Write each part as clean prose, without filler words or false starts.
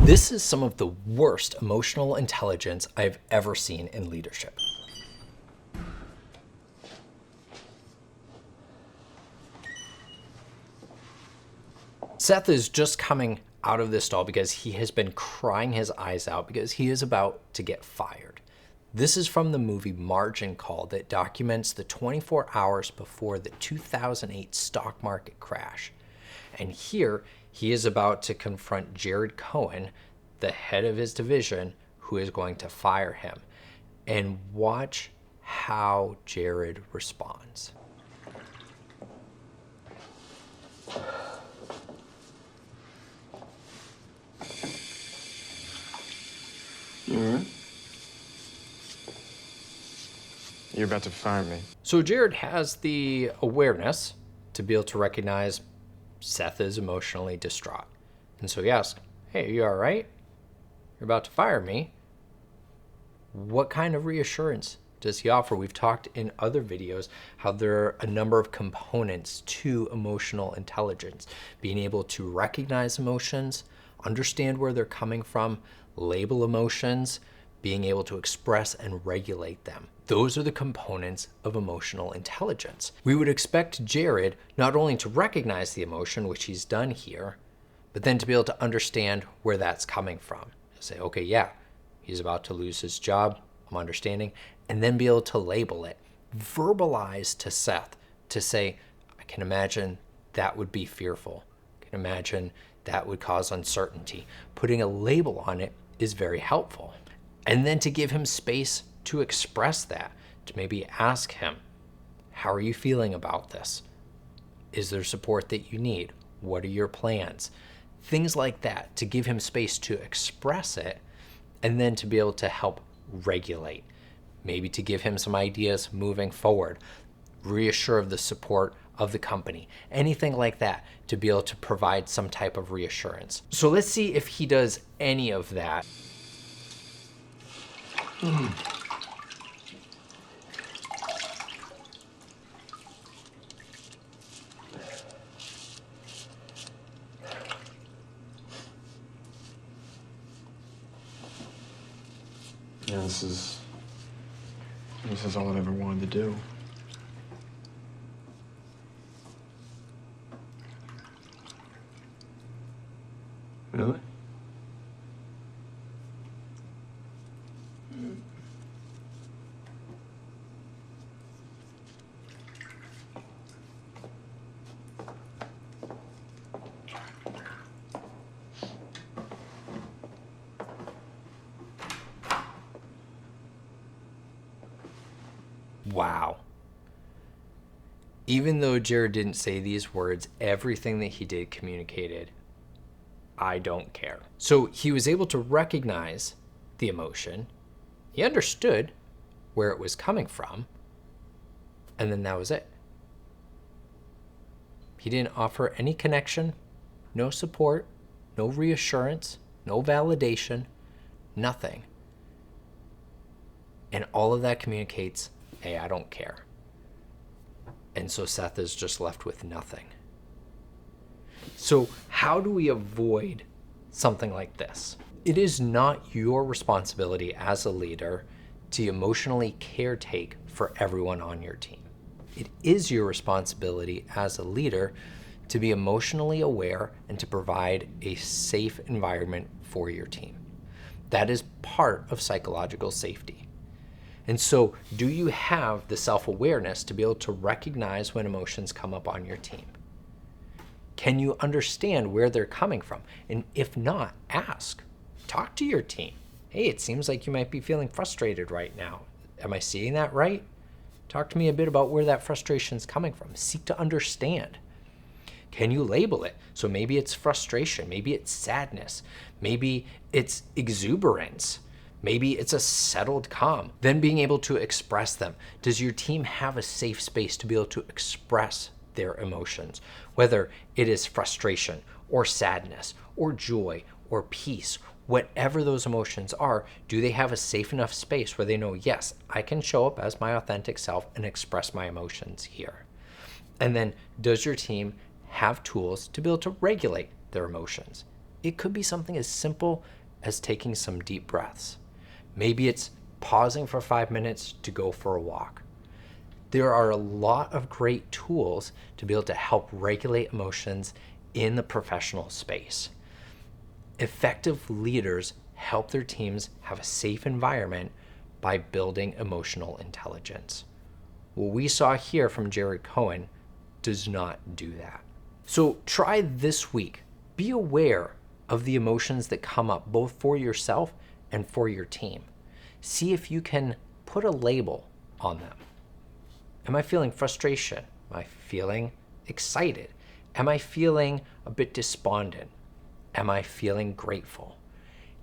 This is some of the worst emotional intelligence I've ever seen in leadership. Seth is just coming out of this stall because he has been crying his eyes out because he is about to get fired. This is from the movie Margin Call that documents the 24 hours before the 2008 stock market crash. And here he is about to confront Jared Cohen, the head of his division, who is going to fire him. And watch how Jared responds. You all right? You're about to fire me. So Jared has the awareness to be able to recognize Seth is emotionally distraught. And so he asks, hey, are you all right? You're about to fire me. What kind of reassurance does he offer? We've talked in other videos how there are a number of components to emotional intelligence. Being able to recognize emotions, understand where they're coming from, label emotions, being able to express and regulate them. Those are the components of emotional intelligence. We would expect Jared not only to recognize the emotion, which he's done here, but then to be able to understand where that's coming from. Say, okay, yeah, he's about to lose his job, I'm understanding, and then be able to label it, verbalize to Seth to say, I can imagine that would be fearful. I can imagine that would cause uncertainty. Putting a label on it is very helpful. And then to give him space to express that, to maybe ask him, how are you feeling about this? Is there support that you need? What are your plans? Things like that, to give him space to express it, and then to be able to help regulate. Maybe to give him some ideas moving forward, reassure of the support of the company, anything like that, to be able to provide some type of reassurance. So let's see if he does any of that. Yeah, this is all I've ever wanted to do. Really? Wow. Even though Jared didn't say these words, everything that he did communicated, I don't care. So he was able to recognize the emotion. He understood where it was coming from. And then that was it. He didn't offer any connection, no support, no reassurance, no validation, nothing. And all of that communicates, hey, I don't care. And so Seth is just left with nothing. So how do we avoid something like this? It is not your responsibility as a leader to emotionally caretake for everyone on your team. It is your responsibility as a leader to be emotionally aware and to provide a safe environment for your team. That is part of psychological safety. And so, do you have the self-awareness to be able to recognize when emotions come up on your team? Can you understand where they're coming from? And if not, ask. Talk to your team. Hey, it seems like you might be feeling frustrated right now. Am I seeing that right? Talk to me a bit about where that frustration is coming from. Seek to understand. Can you label it? So maybe it's frustration, maybe it's sadness, maybe it's exuberance. Maybe it's a settled calm. Then being able to express them. Does your team have a safe space to be able to express their emotions? Whether it is frustration or sadness or joy or peace, whatever those emotions are, do they have a safe enough space where they know, yes, I can show up as my authentic self and express my emotions here? And then does your team have tools to be able to regulate their emotions? It could be something as simple as taking some deep breaths. Maybe it's pausing for 5 minutes to go for a walk. There are a lot of great tools to be able to help regulate emotions in the professional space. Effective leaders help their teams have a safe environment by building emotional intelligence. What we saw here from Jared Cohen does not do that. So try this week. Be aware of the emotions that come up both for yourself and for your team. See if you can put a label on them. Am I feeling frustration? Am I feeling excited? Am I feeling a bit despondent? Am I feeling grateful?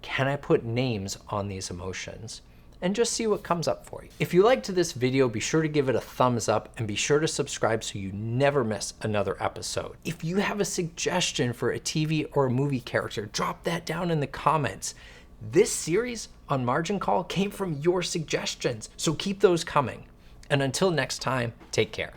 Can I put names on these emotions? And just see what comes up for you. If you liked this video, be sure to give it a thumbs up and be sure to subscribe so you never miss another episode. If you have a suggestion for a TV or a movie character, drop that down in the comments. This series on Margin Call came from your suggestions, so keep those coming. And until next time, take care.